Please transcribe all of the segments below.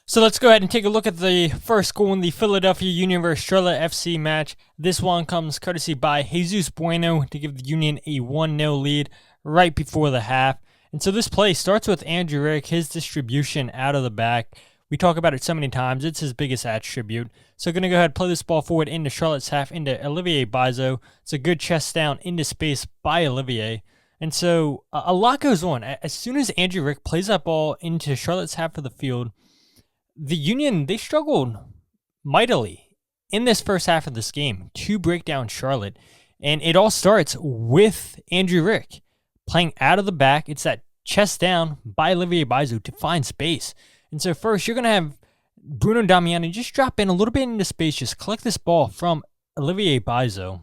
So let's go ahead and take a look at the first goal in the Philadelphia Union vs. Charlotte FC match. This one comes courtesy by Jesus Bueno to give the Union a 1-0 lead right before the half. And so this play starts with Andrew Rick, his distribution out of the back. We talk about it so many times. It's his biggest attribute. So going to go ahead and play this ball forward into Charlotte's half, into Olivier Bizo. It's a good chest down into space by Olivier. And so a lot goes on. As soon as Andrew Rick plays that ball into Charlotte's half of the field, the Union, they struggled mightily in this first half of this game to break down Charlotte. And it all starts with Andrew Rick playing out of the back. It's that chest down by Olivier Bizo to find space. And so first, you're going to have Bruno Damiani just drop in a little bit into space, just collect this ball from Olivier Bizo.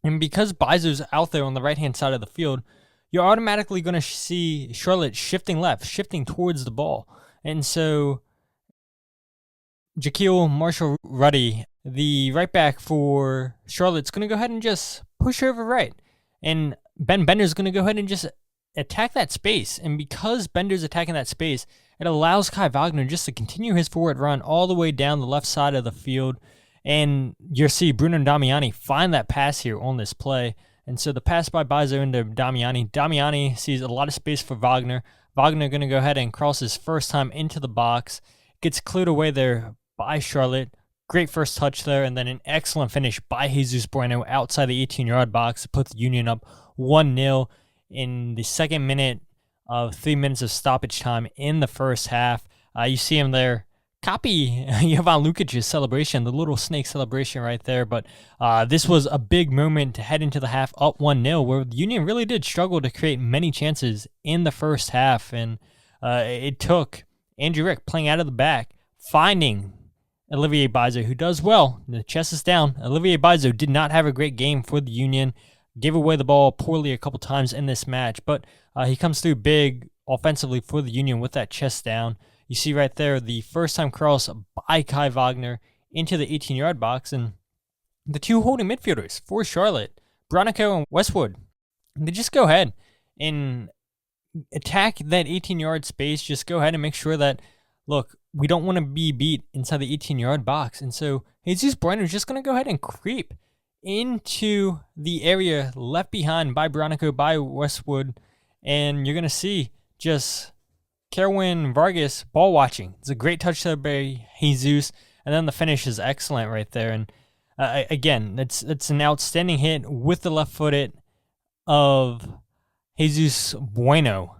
And because Bizo's out there on the right-hand side of the field, you're automatically going to see Charlotte shifting left, shifting towards the ball. And so Jaquil Marshall-Ruddy, the right back for Charlotte's going to go ahead and just push over right. And Ben Bender's going to go ahead and just attack that space. And because Bender's attacking that space, it allows Kai Wagner just to continue his forward run all the way down the left side of the field. And you'll see Bruno Damiani find that pass here on this play. And so the pass by Bizo into Damiani. Damiani sees a lot of space for Wagner. Wagner going to go ahead and cross his first time into the box. Gets cleared away there by Charlotte. Great first touch there, and then an excellent finish by Jesus Bueno outside the 18-yard box to put the Union up 1-0 in the second minute of 3 minutes of stoppage time in the first half. You see him there copy Jovan Lukic's celebration, the little snake celebration right there, but this was a big moment to head into the half up 1-0, where the Union really did struggle to create many chances in the first half, and it took Andrew Rick playing out of the back, finding Olivier Bizo, who does well. The chest is down. Olivier Bizo did not have a great game for the Union. Gave away the ball poorly a couple times in this match, but he comes through big offensively for the Union with that chest down. You see right there the first-time cross by Kai Wagner into the 18-yard box, and the two holding midfielders for Charlotte, Bronico and Westwood, they just go ahead and attack that 18-yard space. Just go ahead and make sure that, look, we don't want to be beat inside the 18-yard box. And so Jesus Bueno is just going to go ahead and creep into the area left behind by Bronico, by Westwood. And you're going to see just Kerwin Vargas ball watching. It's a great touch there by Jesus. And then the finish is excellent right there. And again, it's an outstanding hit with the left footed of Jesus Bueno.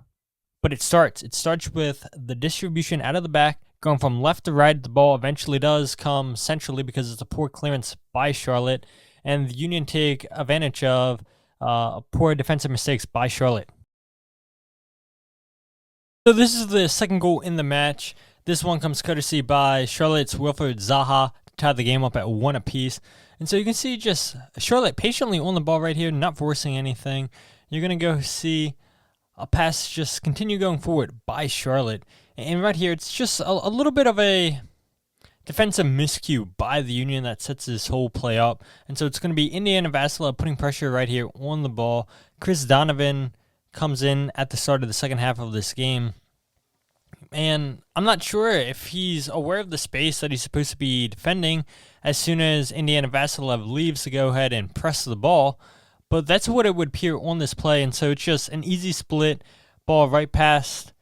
But it starts with the distribution out of the back, going from left to right. The ball eventually does come centrally because it's a poor clearance by Charlotte, and the Union take advantage of poor defensive mistakes by Charlotte. So this is the second goal in the match. This one comes courtesy by Charlotte's Wilfried Zaha to tie the game up at 1 apiece. And so you can see just Charlotte patiently on the ball right here, not forcing anything. You're going to go see a pass just continue going forward by Charlotte. And right here, it's just a little bit of a defensive miscue by the Union that sets this whole play up. And so it's going to be Indiana Vassila putting pressure right here on the ball. Chris Donovan comes in at the start of the second half of this game. And I'm not sure if he's aware of the space that he's supposed to be defending as soon as Indiana Vassila leaves to go ahead and press the ball. But that's what it would appear on this play. And so it's just an easy split ball right past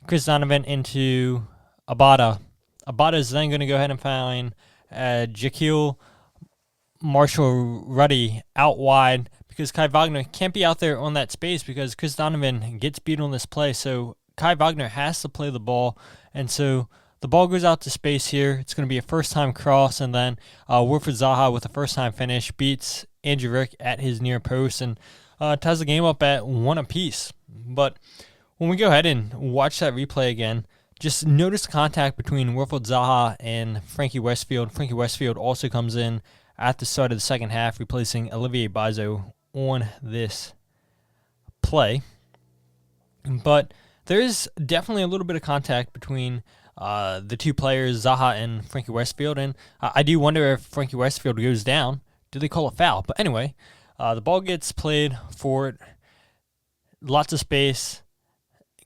Chris Donovan into Abada. Abada is then going to go ahead and find Jaquil Marshall-Ruddy out wide because Kai Wagner can't be out there on that space because Chris Donovan gets beat on this play. So Kai Wagner has to play the ball. And so the ball goes out to space here. It's going to be a first-time cross, and then Wilfried Zaha with a first-time finish beats Andrew Rick at his near post and ties the game up at 1 apiece. But when we go ahead and watch that replay again, just notice the contact between Wilfried Zaha and Frankie Westfield. Frankie Westfield also comes in at the start of the second half, replacing Olivier Bizo on this play. But there is definitely a little bit of contact between the two players, Zaha and Frankie Westfield, and I do wonder if Frankie Westfield goes down, do they call a foul? But anyway, the ball gets played forward, lots of space,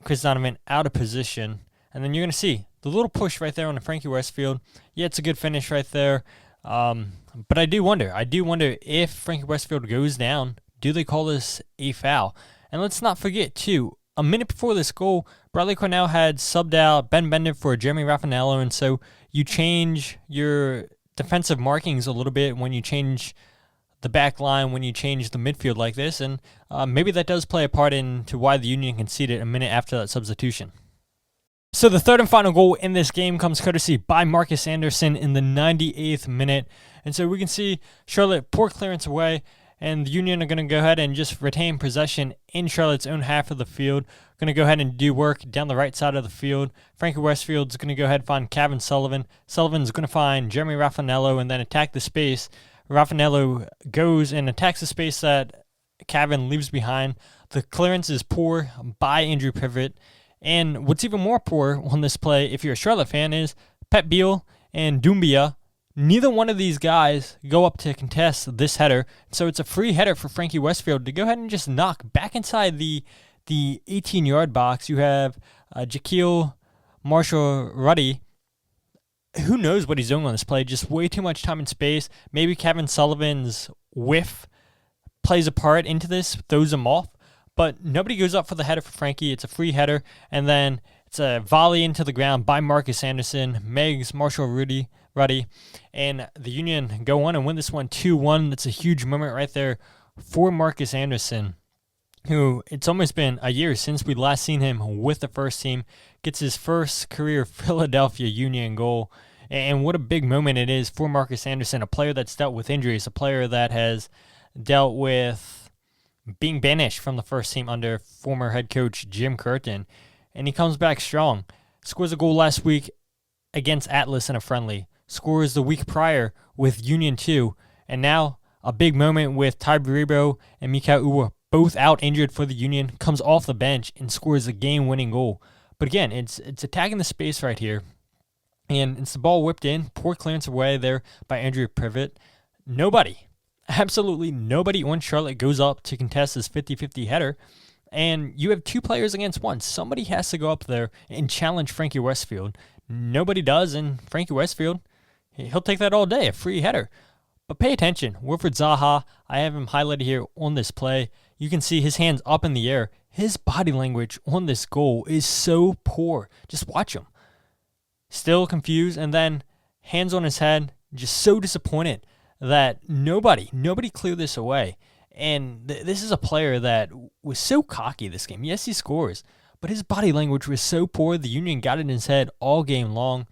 Chris Donovan out of position, and then you're going to see the little push right there on the Frankie Westfield. Yeah, it's a good finish right there. But I do wonder if Frankie Westfield goes down, do they call this a foul? And let's not forget, too, a minute before this goal, Bradley Cornell had subbed out Ben Bender for Jeremy Raffanello, and so you change your defensive markings a little bit when you change the back line, when you change the midfield like this, and maybe that does play a part into why the Union conceded a minute after that substitution. So the third and final goal in this game comes courtesy by Markus Anderson in the 98th minute. And so we can see Charlotte poor clearance away, and the Union are going to go ahead and just retain possession in Charlotte's own half of the field. Going to go ahead and do work down the right side of the field. Frankie Westfield's going to go ahead and find Kevin Sullivan. Sullivan's going to find Jeremy Raffanello and then attack the space. Raffanello goes and attacks the space that Kevin leaves behind. The clearance is poor by Andrew Pivot. And what's even more poor on this play, if you're a Charlotte fan, is Pep Biel and Doumbia. Neither one of these guys go up to contest this header. So it's a free header for Frankie Westfield to go ahead and just knock back inside the 18-yard box. You have Jaquil Marshall-Ruddy. Who knows what he's doing on this play? Just way too much time and space. Maybe Kevin Sullivan's whiff plays a part into this, throws him off. But nobody goes up for the header for Frankie. It's a free header. And then it's a volley into the ground by Markus Anderson, Megs Marshall-Ruddy. And the Union go on and win this one 2-1. That's a huge moment right there for Markus Anderson, who it's almost been a year since we last seen him with the first team. Gets his first career Philadelphia Union goal. And what a big moment it is for Markus Anderson, a player that's dealt with injuries, a player that has dealt with being banished from the first team under former head coach Jim Curtin, and he comes back strong. Scores a goal last week against Atlas in a friendly. Scores the week prior with Union 2, and now a big moment with Ty Baribo and Mikael Uwa both out injured for the Union, comes off the bench and scores a game-winning goal. But again, it's attacking the space right here, and it's the ball whipped in, poor clearance away there by Andrew Privet. Absolutely nobody on Charlotte goes up to contest this 50-50 header, and you have two players against one. Somebody has to go up there and challenge Frankie Westfield. Nobody does, and Frankie Westfield, he'll take that all day, a free header. But pay attention, Wilfried Zaha, I have him highlighted here on this play. You can see his hands up in the air. His body language on this goal is so poor. Just watch him. Still confused, and then hands on his head, just so disappointed that nobody cleared this away. And this is a player that was so cocky this game. Yes, he scores, but his body language was so poor. The Union got it in his head all game long,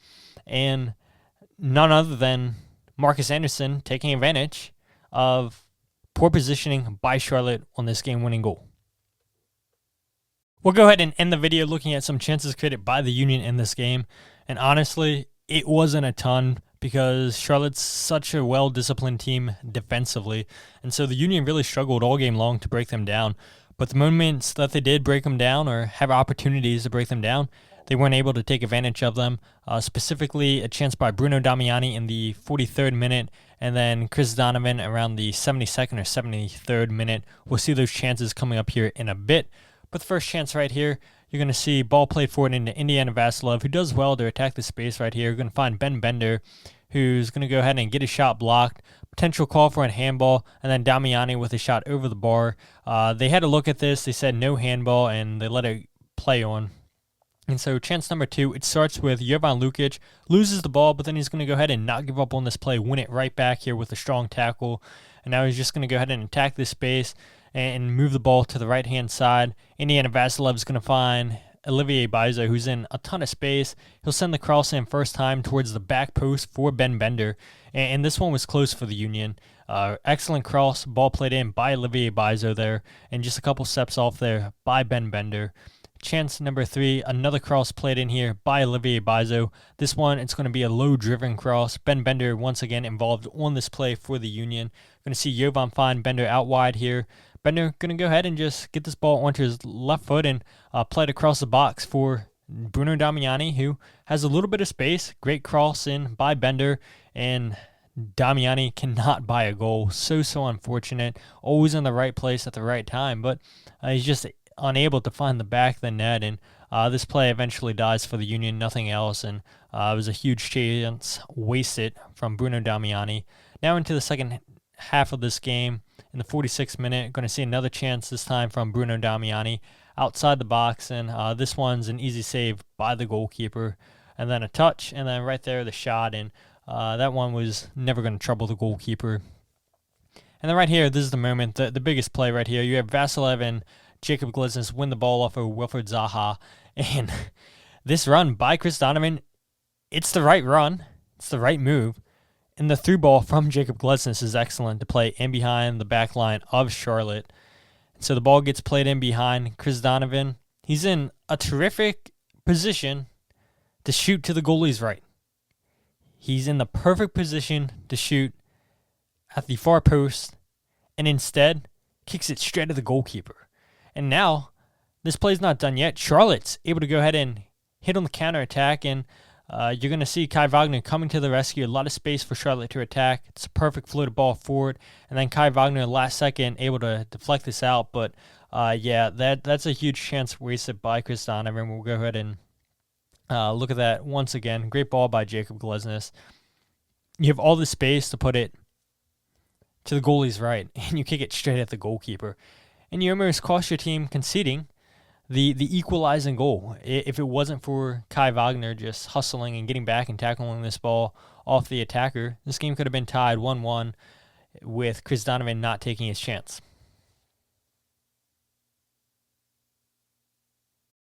and none other than Markus Anderson taking advantage of poor positioning by Charlotte on this game-winning goal. We'll go ahead and end the video looking at some chances created by the Union in this game, and honestly, it wasn't a ton, because Charlotte's such a well-disciplined team defensively, and so the Union really struggled all game long to break them down. But the moments that they did break them down or have opportunities to break them down, they weren't able to take advantage of them, specifically a chance by Bruno Damiani in the 43rd minute, and then Chris Donovan around the 72nd or 73rd minute. We'll see those chances coming up here in a bit. But the first chance right here, you're going to see ball played forward into Indiana Vasilov, who does well to attack the space right here. You're going to find Ben Bender, who's going to go ahead and get a shot blocked. Potential call for a handball, and then Damiani with a shot over the bar. They had a look at this. They said no handball, and they let it play on. And so chance number 2, it starts with Jovan Lukic, loses the ball, but then he's going to go ahead and not give up on this play, win it right back here with a strong tackle. And now he's just going to go ahead and attack this space and move the ball to the right-hand side. Indiana Vasilov is going to find Olivier Bizo, who's in a ton of space. He'll send the cross in first time towards the back post for Ben Bender. And this one was close for the Union. Excellent cross, ball played in by Olivier Bizo there, and just a couple steps off there by Ben Bender. Chance number 3, another cross played in here by Olivier Bizo. This one, it's going to be a low-driven cross. Ben Bender once again involved on this play for the Union. Going to see Jovan find Bender out wide here. Bender going to go ahead and just get this ball onto his left foot and play it across the box for Bruno Damiani, who has a little bit of space. Great cross in by Bender, and Damiani cannot buy a goal. So unfortunate. Always in the right place at the right time, but he's just unable to find the back of the net, and This play eventually dies for the Union, nothing else, and it was a huge chance wasted from Bruno Damiani. Now into the second half of this game, in the 46th minute, going to see another chance this time from Bruno Damiani outside the box, and this one's an easy save by the goalkeeper, and then a touch, and then right there the shot, and that one was never going to trouble the goalkeeper. And then right here, this is the moment, the biggest play right here. You have Vasilev and Jacob Glesnes win the ball off of Wilfried Zaha, and this run by Chris Donovan, it's the right run, it's the right move. And the through ball from Jacob Glesnes is excellent to play in behind the back line of Charlotte. And so the ball gets played in behind Chris Donovan. He's in a terrific position to shoot to the goalie's right. He's in the perfect position to shoot at the far post, and instead kicks it straight at the goalkeeper. And now, this play's not done yet. Charlotte's able to go ahead and hit on the counterattack, and you're going to see Kai Wagner coming to the rescue. A lot of space for Charlotte to attack. It's a perfect floated ball forward. And then Kai Wagner, last second, able to deflect this out. But, yeah, that's a huge chance wasted by Chris Donovan. We'll go ahead and look at that once again. Great ball by Jacob Glesnes. You have all the space to put it to the goalie's right, and you kick it straight at the goalkeeper. And you almost cost your team conceding the equalizing goal. If it wasn't for Kai Wagner just hustling and getting back and tackling this ball off the attacker, this game could have been tied 1-1 with Chris Donovan not taking his chance.